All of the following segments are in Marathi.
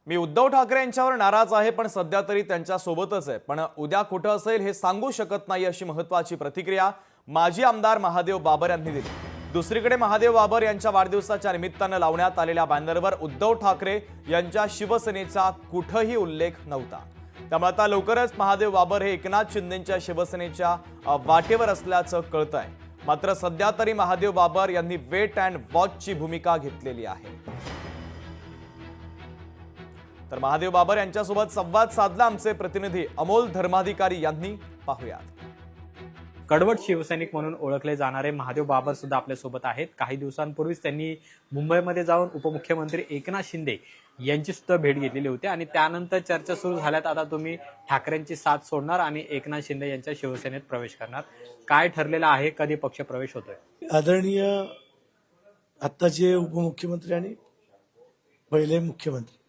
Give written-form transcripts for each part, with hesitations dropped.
मी उद्धव ठाकरे यांच्यावर नाराज आहे, पण सध्या तरी त्यांच्या सोबतच आहे. पण उद्या कुठं असेल हे सांगू शकत नाही, अशी महत्त्वाची प्रतिक्रिया माजी आमदार महादेव बाबर यांनी दिली. दुसरीकडे महादेव बाबर यांच्या वाढदिवसाच्या निमित्तानं लावण्यात आलेल्या बॅनरवर उद्धव ठाकरे यांच्या शिवसेनेचा कुठंही उल्लेख नव्हता. त्यामुळे आता लवकरच महादेव बाबर हे एकनाथ शिंदेंच्या शिवसेनेच्या वाटेवर असल्याचं कळतंय. मात्र सध्या तरी महादेव बाबर यांनी वेट अँड वॉचची भूमिका घेतलेली आहे. तर महादेव बाबर यांच्यासोबत संवाद साधला आमचे प्रतिनिधी अमोल धर्माधिकारी यांनी. पाहूयात. कडवट शिवसैनिक म्हणून ओळखले जाणारे महादेव बाबर सुद्धा आपल्या सोबत आहेत. काही दिवसांपूर्वीच त्यांनी मुंबईमध्ये जाऊन उपमुख्यमंत्री एकनाथ शिंदे यांची सुद्धा भेट घेतलेली होती आणि त्यानंतर चर्चा सुरू झाल्यात. आता तुम्ही ठाकरेंची साथ सोडणार आणि एकनाथ शिंदे यांच्या शिवसेनेत प्रवेश करणार. काय ठरलेलं आहे? कधी पक्ष प्रवेश होतोय? आदरणीय आत्ताचे उपमुख्यमंत्री आणि पहिले मुख्यमंत्री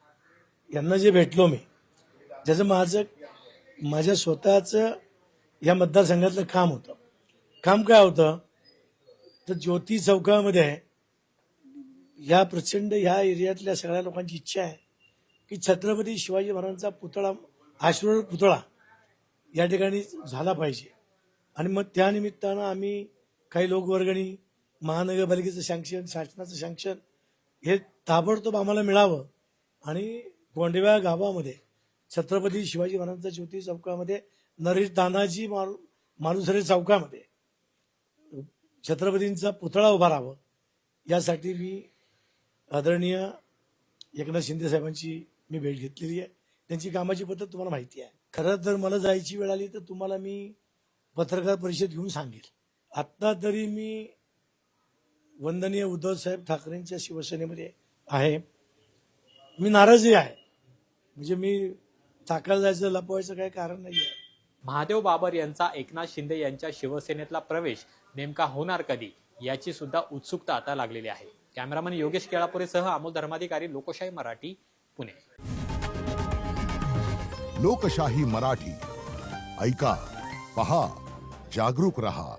यांना जे भेटलो मी, ज्याचं माझ्या स्वतःचं या मतदारसंघातलं काम होतं. काम काय होतं तर ज्योती चौकामध्ये या प्रचंड ह्या एरियातल्या सगळ्या लोकांची इच्छा आहे की छत्रपती शिवाजी महाराजांचा पुतळा, अश्वारूढ पुतळा या ठिकाणी झाला पाहिजे. आणि मग त्यानिमित्तानं आम्ही काही लोकवर्गणी, महानगरपालिकेचं सँक्शन, शासनाचं सँक्शन हे ताबडतोब आम्हाला मिळावं आणि गोंडव्या गावामध्ये छत्रपती शिवाजी महाराजांच्या ज्योती चौकामध्ये, नरेश तानाजी मालुसरे चौकामध्ये छत्रपतींचा पुतळा उभा राहावं, यासाठी मी आदरणीय एकनाथ शिंदे साहेबांची मी भेट घेतलेली आहे. त्यांची कामाची पद्धत तुम्हाला माहिती आहे. खरं तर मला जायची वेळ आली तर तुम्हाला मी पत्रकार परिषद घेऊन सांगेल. आत्ता तरी मी वंदनीय उद्धव साहेब ठाकरेंच्या शिवसेनेमध्ये आहे. मी नाराजही आहे, म्हणजे मी चाकाला जायचं, लपवायचं काही कारण नाही आहे. महादेव बाबर यांचा एकनाथ शिंदे यांच्या शिवसेनेतला प्रवेश नेमका होणार कधी, याची सुद्धा उत्सुकता आता लागलेली आहे. कॅमेरामन योगेश केळापुरेसह अमोल धर्माधिकारी, लोकशाही मराठी, पुणे. लोकशाही मराठी, ऐका, पहा, जागरूक रहा.